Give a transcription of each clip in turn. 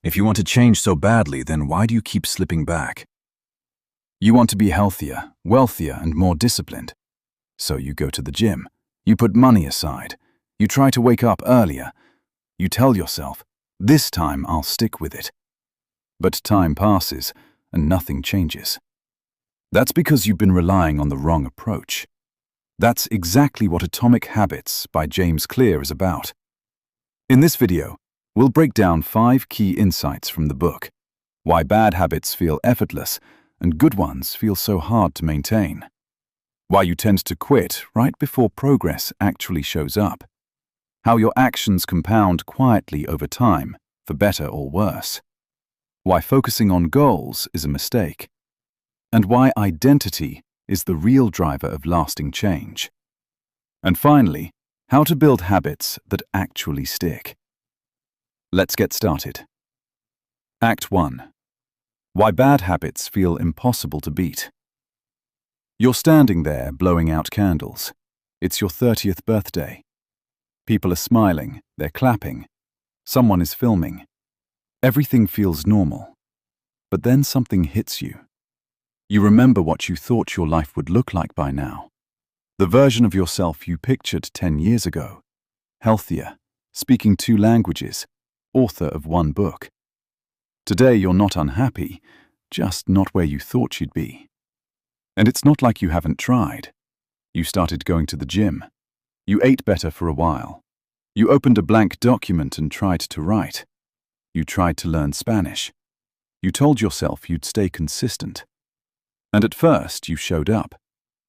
If you want to change so badly, then why do you keep slipping back? You want to be healthier, wealthier, and more disciplined. So you go to the gym. You put money aside. You try to wake up earlier. You tell yourself, this time I'll stick with it. But time passes and nothing changes. That's because you've been relying on the wrong approach. That's exactly what Atomic Habits by James Clear is about. In this video, we'll break down 5 key insights from the book: why bad habits feel effortless and good ones feel so hard to maintain, why you tend to quit right before progress actually shows up, how your actions compound quietly over time, for better or worse, why focusing on goals is a mistake, and why identity is the real driver of lasting change. And finally, how to build habits that actually stick. Let's get started. Act 1. Why bad habits feel impossible to beat. You're standing there blowing out candles. It's your 30th birthday. People are smiling, they're clapping. Someone is filming. Everything feels normal. But then something hits you. You remember what you thought your life would look like by now. The version of yourself you pictured 10 years ago. Healthier, speaking 2 languages, author of 1 book. Today you're not unhappy, just not where you thought you'd be. And it's not like you haven't tried. You started going to the gym. You ate better for a while. You opened a blank document and tried to write. You tried to learn Spanish. You told yourself you'd stay consistent. And at first you showed up.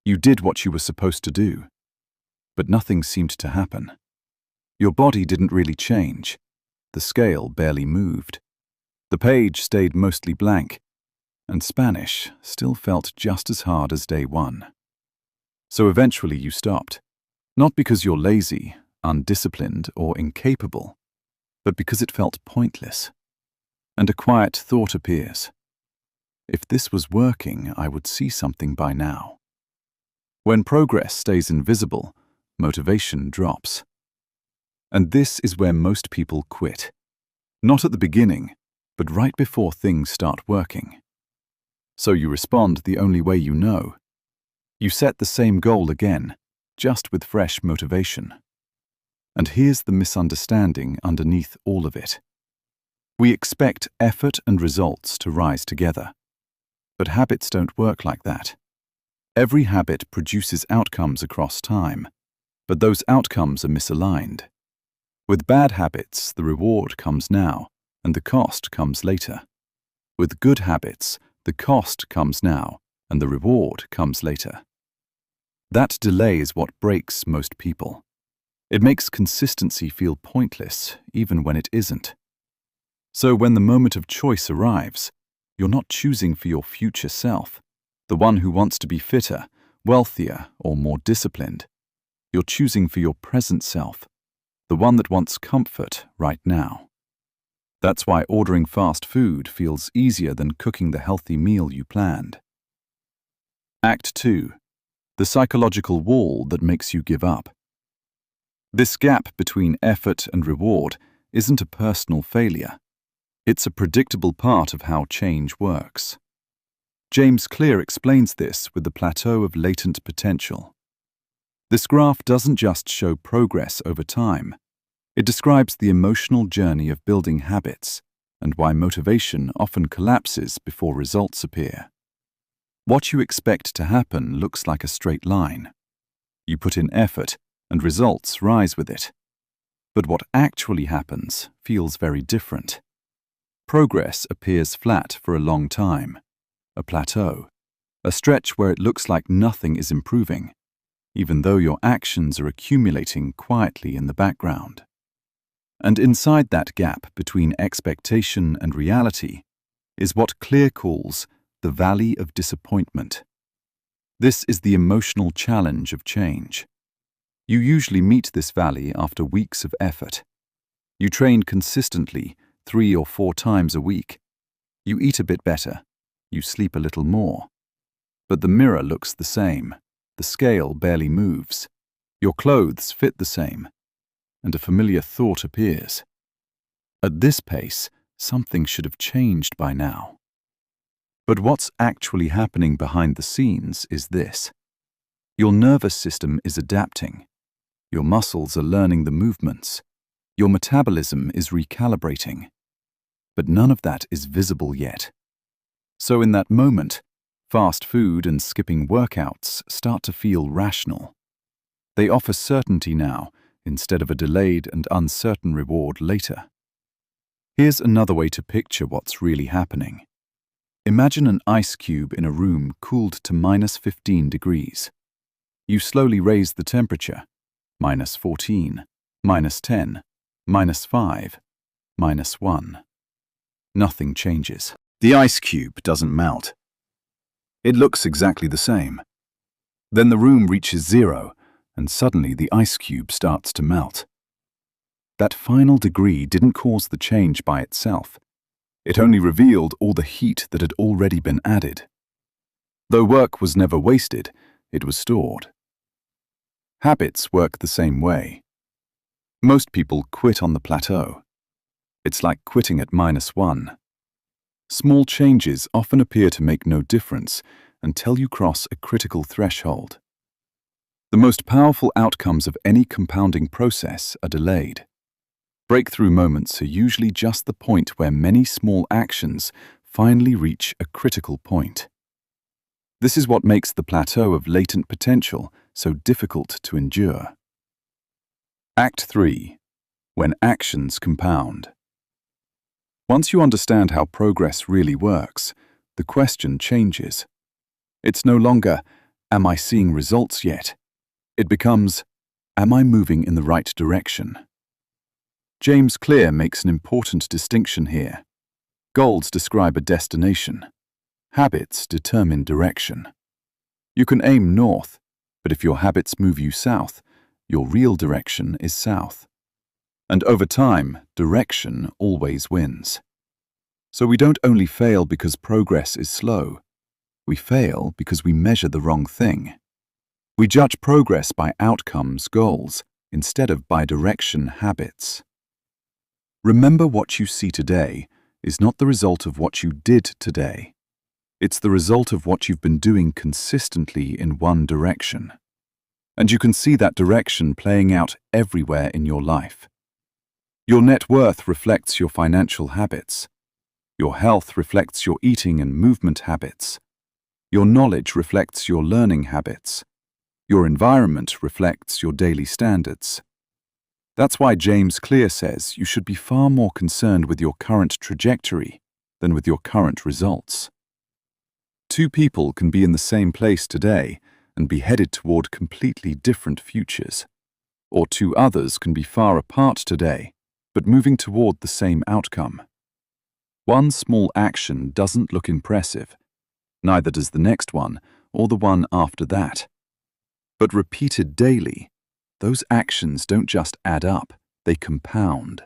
You did what you were supposed to do. But nothing seemed to happen. Your body didn't really change. The scale barely moved. The page stayed mostly blank. And Spanish still felt just as hard as day 1. So eventually you stopped. Not because you're lazy, undisciplined, or incapable, but because it felt pointless. And a quiet thought appears. If this was working, I would see something by now. When progress stays invisible, motivation drops. And this is where most people quit. Not at the beginning, but right before things start working. So you respond the only way you know. You set the same goal again, just with fresh motivation. And here's the misunderstanding underneath all of it. We expect effort and results to rise together. But habits don't work like that. Every habit produces outcomes across time, but those outcomes are misaligned. With bad habits, the reward comes now, and the cost comes later. With good habits, the cost comes now, and the reward comes later. That delay is what breaks most people. It makes consistency feel pointless, even when it isn't. So when the moment of choice arrives, you're not choosing for your future self, the one who wants to be fitter, wealthier, or more disciplined. You're choosing for your present self, the one that wants comfort right now. That's why ordering fast food feels easier than cooking the healthy meal you planned. Act 2. The psychological wall that makes you give up. This gap between effort and reward isn't a personal failure. It's a predictable part of how change works. James Clear explains this with the plateau of latent potential. This graph doesn't just show progress over time. It describes the emotional journey of building habits and why motivation often collapses before results appear. What you expect to happen looks like a straight line. You put in effort and results rise with it. But what actually happens feels very different. Progress appears flat for a long time, a plateau, a stretch where it looks like nothing is improving, even though your actions are accumulating quietly in the background. And inside that gap between expectation and reality is what Clear calls the valley of disappointment. This is the emotional challenge of change. You usually meet this valley after weeks of effort. You train consistently 3 or 4 times a week. You eat a bit better. You sleep a little more. But the mirror looks the same. The scale barely moves. Your clothes fit the same. And a familiar thought appears. At this pace, Something should have changed by now. But what's actually happening behind the scenes is this. Your nervous system is adapting. Your muscles are learning the movements. Your metabolism is recalibrating. But none of that is visible yet. So in that moment, fast food and skipping workouts start to feel rational. They offer certainty now instead of a delayed and uncertain reward later. Here's another way to picture what's really happening. Imagine an ice cube in a room cooled to -15 degrees. You slowly raise the temperature, -14, -10, -5, -1. Nothing changes. The ice cube doesn't melt. It looks exactly the same. Then the room reaches 0, and suddenly the ice cube starts to melt. That final degree didn't cause the change by itself. It only revealed all the heat that had already been added. Though work was never wasted, it was stored. Habits work the same way. Most people quit on the plateau. It's like quitting at -1. Small changes often appear to make no difference until you cross a critical threshold. The most powerful outcomes of any compounding process are delayed. Breakthrough moments are usually just the point where many small actions finally reach a critical point. This is what makes the plateau of latent potential so difficult to endure. Act 3. When actions compound. Once you understand how progress really works, the question changes. It's no longer, am I seeing results yet? It becomes, am I moving in the right direction? James Clear makes an important distinction here. Goals describe a destination. Habits determine direction. You can aim north, but if your habits move you south, your real direction is south. And over time, direction always wins. So we don't only fail because progress is slow. We fail because we measure the wrong thing. We judge progress by outcomes, goals, instead of by direction, habits. Remember, what you see today is not the result of what you did today. It's the result of what you've been doing consistently in one direction. And you can see that direction playing out everywhere in your life. Your net worth reflects your financial habits. Your health reflects your eating and movement habits. Your knowledge reflects your learning habits. Your environment reflects your daily standards. That's why James Clear says you should be far more concerned with your current trajectory than with your current results. Two people can be in the same place today and be headed toward completely different futures. Or two others can be far apart today, but moving toward the same outcome. One small action doesn't look impressive. Neither does the next one or the one after that. But repeated daily, those actions don't just add up, they compound.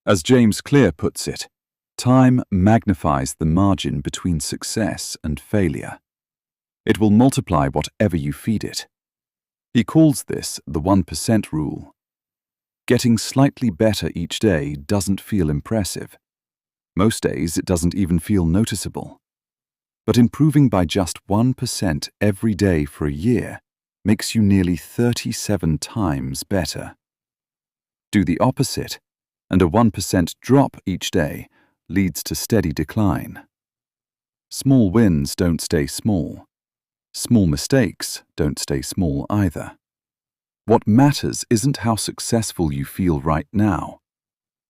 As James Clear puts it, time magnifies the margin between success and failure. It will multiply whatever you feed it. He calls this the 1% rule. Getting slightly better each day doesn't feel impressive. Most days it doesn't even feel noticeable. But improving by just 1% every day for a year makes you nearly 37 times better. Do the opposite, and a 1% drop each day leads to steady decline. Small wins don't stay small. Small mistakes don't stay small either. What matters isn't how successful you feel right now.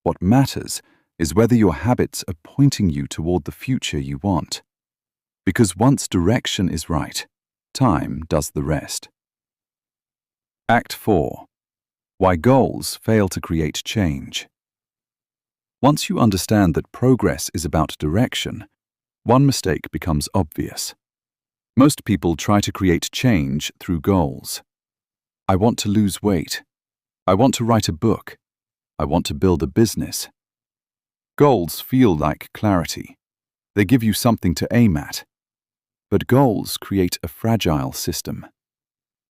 What matters is whether your habits are pointing you toward the future you want. Because once direction is right, time does the rest. Act 4. Why goals fail to create change. Once you understand that progress is about direction, one mistake becomes obvious. Most people try to create change through goals. I want to lose weight. I want to write a book. I want to build a business. Goals feel like clarity. They give you something to aim at. But goals create a fragile system.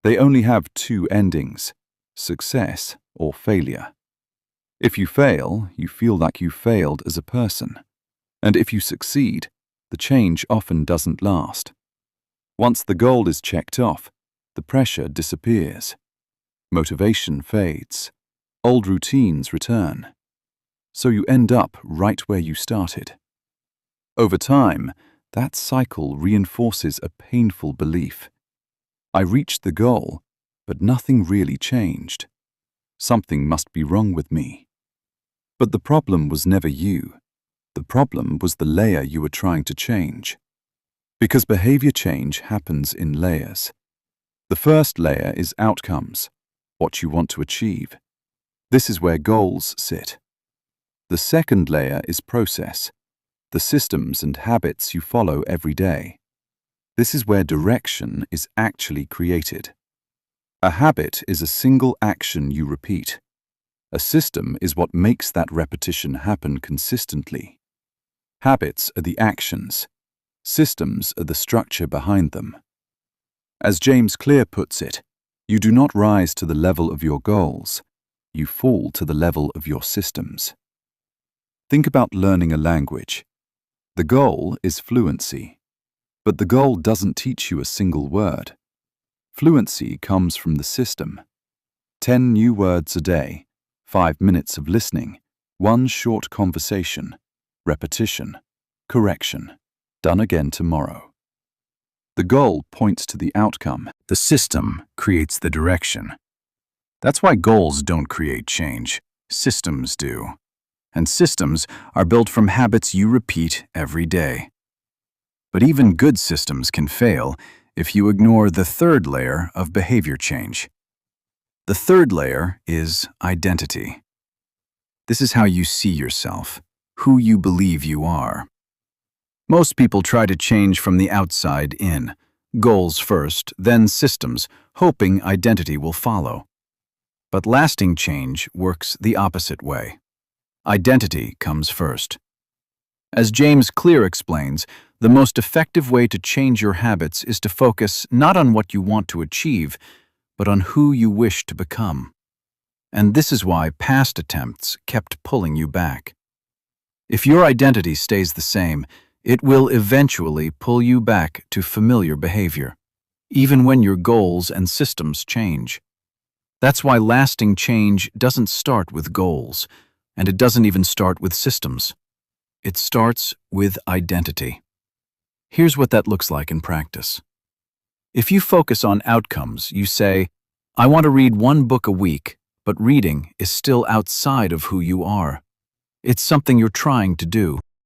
They only have two endings, success or failure. If you fail, you feel like you failed as a person. And if you succeed, the change often doesn't last. Once the goal is checked off, the pressure disappears. Motivation fades. Old routines return. So you end up right where you started. Over time, that cycle reinforces a painful belief. I reached the goal, but nothing really changed. Something must be wrong with me. But the problem was never you. The problem was the layer you were trying to change. Because behavior change happens in layers. The first layer is outcomes, what you want to achieve. This is where goals sit. The second layer is process, the systems and habits you follow every day. This is where direction is actually created. A habit is a single action you repeat. A system is what makes that repetition happen consistently. Habits are the actions. Systems are the structure behind them. As James Clear puts it, you do not rise to the level of your goals. You fall to the level of your systems. Think about learning a language. The goal is fluency. But the goal doesn't teach you a single word. Fluency comes from the system. 10 new words a day, 5 minutes of listening, 1 short conversation, repetition, correction, done again tomorrow. The goal points to the outcome. The system creates the direction. That's why goals don't create change. Systems do. And systems are built from habits you repeat every day. But even good systems can fail if you ignore the third layer of behavior change. The third layer is identity. This is how you see yourself, who you believe you are. Most people try to change from the outside in, goals first, then systems, hoping identity will follow. But lasting change works the opposite way. Identity comes first. As James Clear explains, the most effective way to change your habits is to focus not on what you want to achieve, but on who you wish to become. And this is why past attempts kept pulling you back. If your identity stays the same, it will eventually pull you back to familiar behavior, even when your goals and systems change. That's why lasting change doesn't start with goals, and it doesn't even start with systems. It starts with identity. Here's what that looks like in practice. If you focus on outcomes, you say, I want to read 1 book a week, but reading is still outside of who you are. It's something you're trying to do.